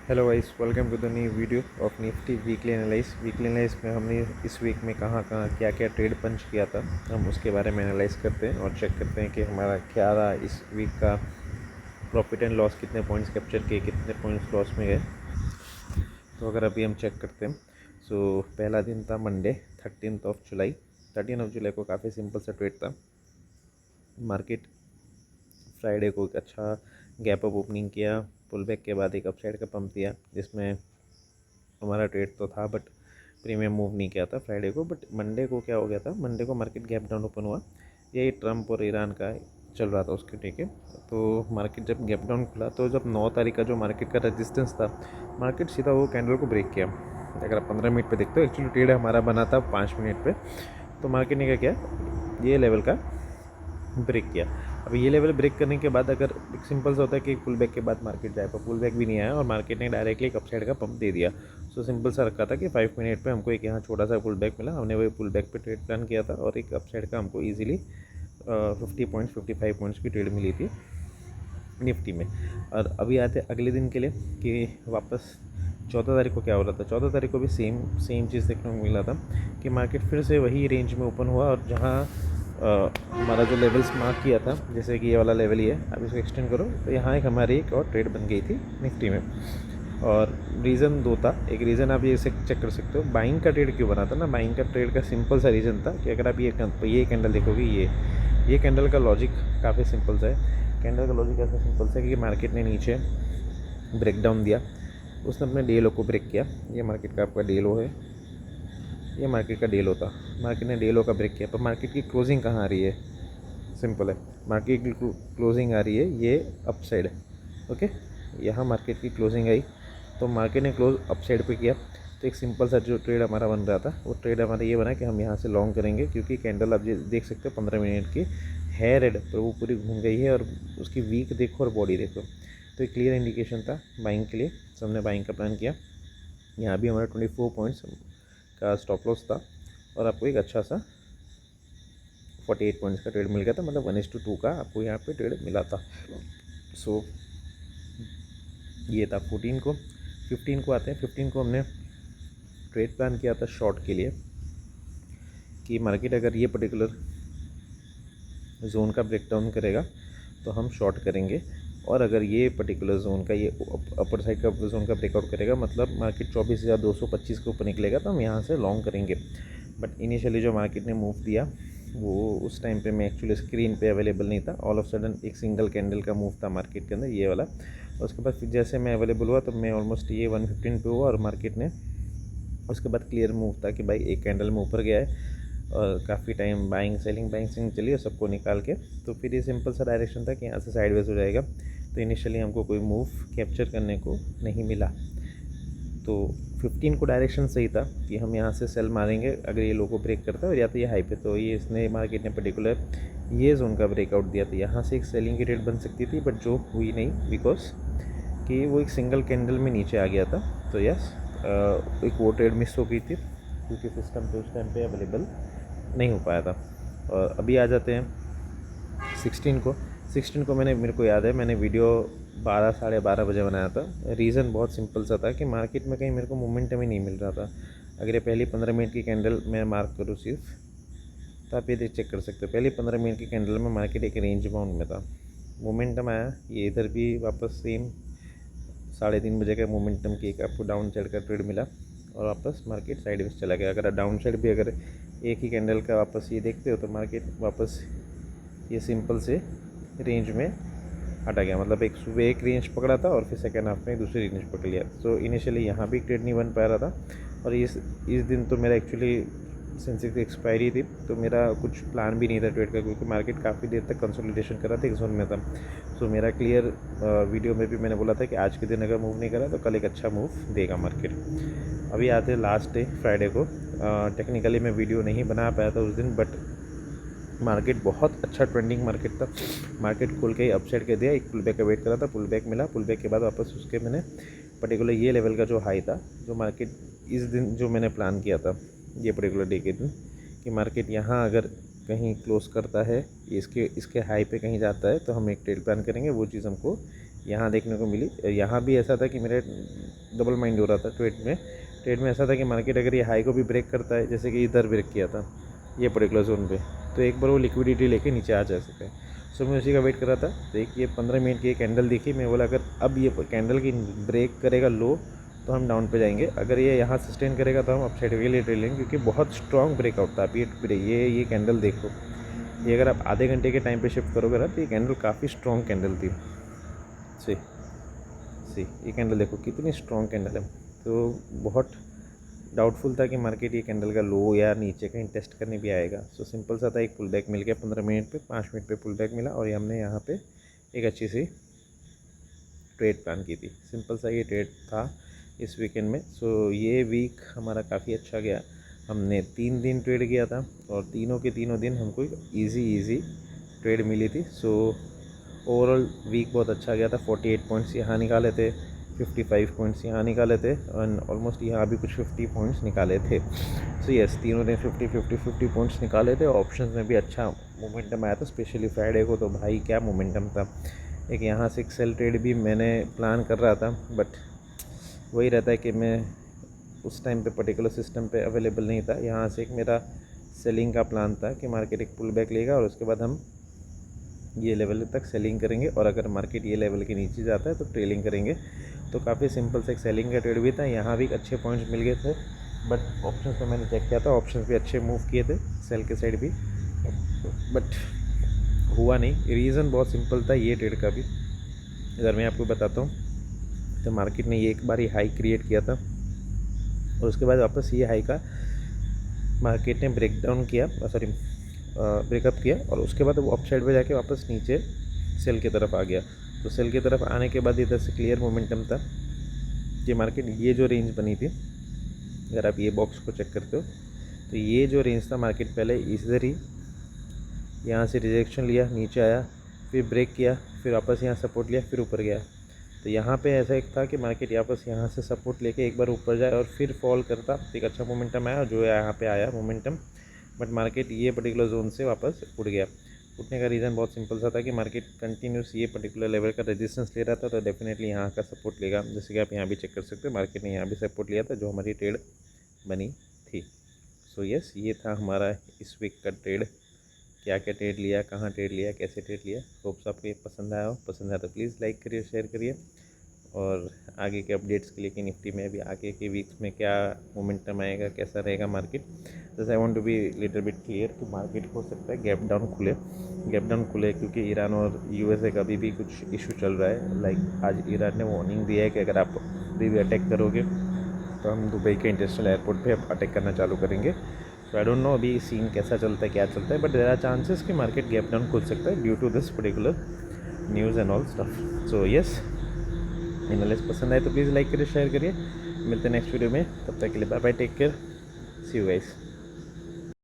Hello guys, welcome to the new video of Nifty weekly analyse में हमने इस week में कहाँ कहाँ क्या क्या ट्रेड पंच किया था। हम उसके बारे में एनालाइज करते हैं और चेक करते हैं कि हमारा क्या रहा इस वीक का प्रॉफिट एंड लॉस, कितने पॉइंट्स कैप्चर किए, कितने पॉइंट्स लॉस में गए। तो अगर अभी हम चेक करते हैं, सो पहला दिन था मंडे 13 ऑफ जुलाई को काफ़ी सिंपल सा ट्रेड था। मार्केट फ्राइडे को एक अच्छा गैप अप ओपनिंग किया, पुल बैक के बाद एक अपसाइड का पंप दिया, जिसमें हमारा ट्रेड तो था बट प्रीमियम मूव नहीं किया था फ्राइडे को। बट मंडे को क्या हो गया था, मंडे को मार्केट गैप डाउन ओपन हुआ। यही ट्रम्प और ईरान का चल रहा था उसके, ठीक है। तो मार्केट जब गैप डाउन खुला तो जब 9 तारीख का जो मार्केट का रेजिस्टेंस था, मार्केट सीधा वो कैंडल को ब्रेक किया। अगर आप 15 मिनट पे देखते हो, एक्चुअली ट्रेड हमारा बना था 5 मिनट पे, तो मार्केट ने क्या किया, ये लेवल का ब्रेक किया। अब ये लेवल ब्रेक करने के बाद अगर एक सिंपल सा होता है कि पुल बैक के बाद मार्केट जाए, पर पुल बैक भी नहीं आया और मार्केट ने डायरेक्टली एक अपसाइड का पंप दे दिया। सो सिंपल सा रखा था कि 5 मिनट पे हमको एक यहाँ छोटा सा पुल बैक मिला, हमने वही पुल बैक पे ट्रेड प्लान किया था और एक अपसाइड का हमको ईजिली 50 पॉइंट्स 55 पॉइंट्स की ट्रेड मिली थी निफ्टी में। और अभी आते अगले दिन के लिए कि वापस 14 तारीख को क्या हो रहा था। 14 तारीख को भी सेम चीज़ देखने को मिला था कि मार्केट फिर से वही रेंज में ओपन हुआ और जहाँ हमारा जो लेवल्स मार्क किया था, जैसे कि ये वाला लेवल ही है, अब इसको एक्सटेंड करो तो यहाँ एक हमारी एक और ट्रेड बन गई थी निफ्टी में। और रीज़न दो था। एक रीज़न आप ये चेक कर सकते हो, बाइंग का ट्रेड क्यों बना था ना। बाइंग का ट्रेड का सिंपल सा रीज़न था कि अगर आप ये कैंडल देखोगे, ये कैंडल का लॉजिक काफ़ी सिंपल सा है। कैंडल का लॉजिक ऐसा सिंपल सा है कि मार्केट ने नीचे ब्रेक डाउन दिया, उसने अपने डे लो को ब्रेक किया। ये मार्केट का आपका डे लो है, ये मार्केट का डे लो था। मार्केट ने डे लो का ब्रेक किया, पर मार्केट की क्लोजिंग कहाँ आ रही है, सिंपल है। मार्केट की क्लोजिंग आ रही है ये अपसाइड, ओके। यहाँ मार्केट की क्लोजिंग आई तो मार्केट ने क्लोज अपसाइड पे किया। तो एक सिंपल सा जो ट्रेड हमारा बन रहा था, वो ट्रेड हमारा ये बना कि हम यहाँ से लॉन्ग करेंगे, क्योंकि कैंडल आप देख सकते हो 15 मिनट की है रेड, पर वो पूरी घूम गई है और उसकी वीक देखो और बॉडी देखो। तो एक क्लियर इंडिकेशन था बाइंग के लिए, तो हमने बाइंग का प्लान किया। यहाँ भी हमारा 24 पॉइंट्स का स्टॉप लॉस था और आपको एक अच्छा सा 48 पॉइंट्स का ट्रेड मिल गया था, मतलब 1:2 का आपको यहाँ पे ट्रेड मिला था। सो ये था 14 को। 15 को आते हैं। 15 को हमने ट्रेड प्लान किया था शॉर्ट के लिए कि मार्केट अगर ये पर्टिकुलर जोन का ब्रेकडाउन करेगा तो हम शॉर्ट करेंगे, और अगर ये पर्टिकुलर जोन का, ये अपर साइड का जोन का ब्रेकआउट करेगा, मतलब मार्केट 24,225 के ऊपर निकलेगा, तो हम यहाँ से लॉन्ग करेंगे। बट इनिशियली जो मार्केट ने मूव दिया, वो उस टाइम पे मैं एक्चुअली स्क्रीन पे अवेलेबल नहीं था। ऑल ऑफ सडन एक सिंगल कैंडल का मूव था मार्केट के अंदर, ये वाला। और उसके बाद फिर जैसे मैं अवेलेबल हुआ तो मैं ऑलमोस्ट ये 115 पे हुआ और मार्केट ने उसके बाद क्लियर मूव था कि भाई एक कैंडल में ऊपर गया है और काफ़ी टाइम बाइंग सेलिंग चली और सबको निकाल के, तो फिर ये सिंपल सा डायरेक्शन था कि यहाँ से साइडवेज हो जाएगा। तो इनिशियली हमको कोई मूव कैप्चर करने को नहीं मिला। तो 15 को डायरेक्शन सही था कि हम यहाँ से सेल मारेंगे अगर ये लो को ब्रेक करता है, और या तो ये हाई पे, तो ये इसने मार्केट ने पर्टिकुलर ये जोन का ब्रेकआउट दिया था, यहाँ से एक सेलिंग की रेट बन सकती थी, बट जो हुई नहीं, बिकॉज कि वो एक सिंगल कैंडल में नीचे आ गया था। तो यस, एक वो ट्रेड मिस हो गई थी क्योंकि सिस्टम पे उस टाइम पे अवेलेबल नहीं हो पाया था। और अभी आ जाते हैं 16 को मेरे को याद है मैंने वीडियो 12 साढ़े 12 बजे बनाया था। रीज़न बहुत सिंपल सा था कि मार्केट में कहीं मेरे को मोमेंटम ही नहीं मिल रहा था। अगर ये पहली 15 मिनट की कैंडल मैं मार्क करूँ सिर्फ, तो आप ये चेक कर सकते हो, पहली 15 मिनट की कैंडल में मार्केट एक रेंज बाउंड में था, मोमेंटम आया, ये इधर भी वापस सेम 3:30 बजे का मोमेंटम की एक आपको डाउन साइड का ट्रेड मिला और वापस मार्केट साइडवेज चला गया। अगर डाउन साइड भी अगर एक ही कैंडल का वापस ये देखते हो तो मार्केट वापस ये सिंपल से रेंज में हटा गया, मतलब एक सुबह एक रेंज पकड़ा था और फिर सेकेंड हाफ में दूसरी रेंज पकड़ लिया। तो इनिशियली यहाँ भी ट्रेड नहीं बन पा रहा था। और इस दिन तो मेरा एक्चुअली सेंसेक्स एक्सपायरी थी, तो मेरा कुछ प्लान भी नहीं था ट्रेड का, क्योंकि मार्केट काफ़ी देर तक कंसोलिडेशन कर रहा था, एक जोन में था। सो मेरा क्लियर वीडियो में भी मैंने बोला था कि आज के दिन अगर मूव नहीं करा तो कल एक अच्छा मूव देगा मार्केट। अभी आते हैं लास्ट डे फ्राइडे को। टेक्निकली मैं वीडियो नहीं बना पाया था उस दिन, बट मार्केट बहुत अच्छा ट्रेंडिंग मार्केट था। मार्केट खोल के ही अपसाइड कर दिया, एक पुल बैक का वेट करा था, पुल बैक मिला, पुल बैक के बाद वापस उसके मैंने पर्टिकुलर ये लेवल का जो हाई था, जो मार्केट इस दिन जो मैंने प्लान किया था ये पर्टिकुलर डे के दिन, कि मार्केट यहाँ अगर कहीं क्लोज करता है, इसके हाई पे कहीं जाता है, तो हम एक ट्रेड प्लान करेंगे। वो चीज़ हमको यहाँ देखने को मिली। यहाँ भी ऐसा था कि मेरे डबल माइंड हो रहा था ट्रेड में ऐसा था कि मार्केट अगर ये हाई को भी ब्रेक करता है, जैसे कि इधर ब्रेक किया था ये पर्टिकुलर जोन पे, तो एक बार वो लिक्विडिटी लेके नीचे आ जा सके। सो मैं उसी का वेट कर रहा था। तो एक ये 15 मिनट की एक कैंडल दिखी, मैं बोला अगर अब ये कैंडल की ब्रेक करेगा लो तो हम डाउन पे जाएंगे, अगर ये यहाँ सस्टेन करेगा तो हम अपसाइड के लिए ट्रेड लेंगे, क्योंकि बहुत स्ट्रॉन्ग ब्रेकआउट था। आप ये कैंडल देखो, ये अगर आप आधे घंटे के टाइम पे शिफ्ट करोगे ना तो ये कैंडल काफ़ी स्ट्रॉन्ग कैंडल थी। सी ये कैंडल देखो कितनी स्ट्रॉन्ग कैंडल है। तो बहुत डाउटफुल था कि मार्केट ये कैंडल का लो या नीचे कहीं टेस्ट करने भी आएगा। सो सिंपल सा था, एक पुल बैक मिल गया 15 मिनट पे, 5 मिनट पे पुल बैक मिला और ये हमने यहाँ पे एक अच्छी सी ट्रेड प्लान की थी। सिंपल सा ये ट्रेड था इस वीकेंड में। सो ये वीक हमारा काफ़ी अच्छा गया। हमने 3 दिन ट्रेड किया था और तीनों के तीनों दिन हमको इजी ट्रेड मिली थी। सो ओवरऑल वीक बहुत अच्छा गया था। 48 पॉइंट्स यहाँ निकाले थे, 55 पॉइंट्स यहाँ निकाले थे और ऑलमोस्ट यहाँ भी कुछ 50 पॉइंट्स निकाले थे। सो यस, तीनों दिन 50 पॉइंट्स निकाले थे। ऑप्शंस में भी अच्छा मोमेंटम आया था, स्पेशली फ्राइडे को तो भाई क्या मोमेंटम था। एक यहाँ से एक सेल ट्रेड भी मैंने प्लान कर रहा था, बट वही रहता है कि मैं उस टाइम पे पर्टिकुलर सिस्टम पे अवेलेबल नहीं था। यहाँ से एक मेरा सेलिंग का प्लान था कि मार्केट एक पुल बैक लेगा और उसके बाद हम ये लेवल तक सेलिंग करेंगे, और अगर मार्केट ये लेवल के नीचे जाता है तो ट्रेलिंग करेंगे। तो काफ़ी सिंपल से एक सेलिंग का ट्रेड भी था। यहाँ भी अच्छे पॉइंट्स मिल गए थे, बट ऑप्शंस पे मैंने चेक किया था, ऑप्शंस भी अच्छे मूव किए थे सेल के साइड भी, बट हुआ नहीं। रीज़न बहुत सिंपल था ये ट्रेड का भी। अगर मैं आपको बताता हूँ तो मार्केट ने ये एक बार ही हाई क्रिएट किया था और उसके बाद वापस ये हाई का मार्केट ने ब्रेकअप किया और उसके बाद वो अपसाइड पे जाके वापस नीचे सेल की तरफ आ गया। तो सेल की तरफ आने के बाद इधर से क्लियर मोमेंटम था कि मार्केट ये जो रेंज बनी थी, अगर आप ये बॉक्स को चेक करते हो तो ये जो रेंज था, मार्केट पहले इधर ही यहाँ से रिजेक्शन लिया, नीचे आया, फिर ब्रेक किया, फिर वापस यहाँ सपोर्ट लिया, फिर ऊपर गया। तो यहाँ पे ऐसा एक था कि मार्केट वापस यहाँ से सपोर्ट लेके एक बार ऊपर जाए और फिर फॉल करता, एक अच्छा मोमेंटम आया जो यहाँ पे आया मोमेंटम, बट मार्केट ये पर्टिकुलर जोन से वापस उड़ गया। उठने का रीज़न बहुत सिंपल सा था कि मार्केट कंटिन्यूस ये पर्टिकुलर लेवल का रेजिस्टेंस ले रहा था, तो डेफिनेटली यहाँ का सपोर्ट लेगा। जैसे कि आप यहाँ भी चेक कर सकते हो, मार्केट ने यहाँ भी सपोर्ट लिया था जो हमारी ट्रेड बनी थी। सो यस, ये था हमारा इस वीक का ट्रेड। क्या क्या ट्रेड लिया, कहाँ ट्रेड लिया, कैसे ट्रेड लिया। होप्स आपको ये पसंद आया हो। पसंद आया तो प्लीज़ लाइक करिए, शेयर करिए, और आगे के अपडेट्स के लिए कि निफ्टी में भी आगे के वीक्स में क्या मोमेंटम आएगा, कैसा रहेगा मार्केट। जैसे I want to be little bit clear कि मार्केट हो सकता है गैप डाउन खुले क्योंकि ईरान और यूएसए का भी कुछ इशू चल रहा है। लाइक आज ईरान ने वार्निंग दिया है कि अगर आप अभी भी अटैक करोगे तो हम दुबई के इंटरनेशनल एयरपोर्ट पे अटैक करना चालू करेंगे। तो आई डोंट नो अभी सीन कैसा चलता है, क्या चलता है, बट देयर आर चांसेस कि मार्केट गैप डाउन खुल सकता है due to this particular news and all stuff. So yes, analysis पसंद आए तो प्लीज़ लाइक करिए, शेयर करिए। मिलते हैं नेक्स्ट वीडियो में, तब तक के लिए bye bye, take care, see you guys.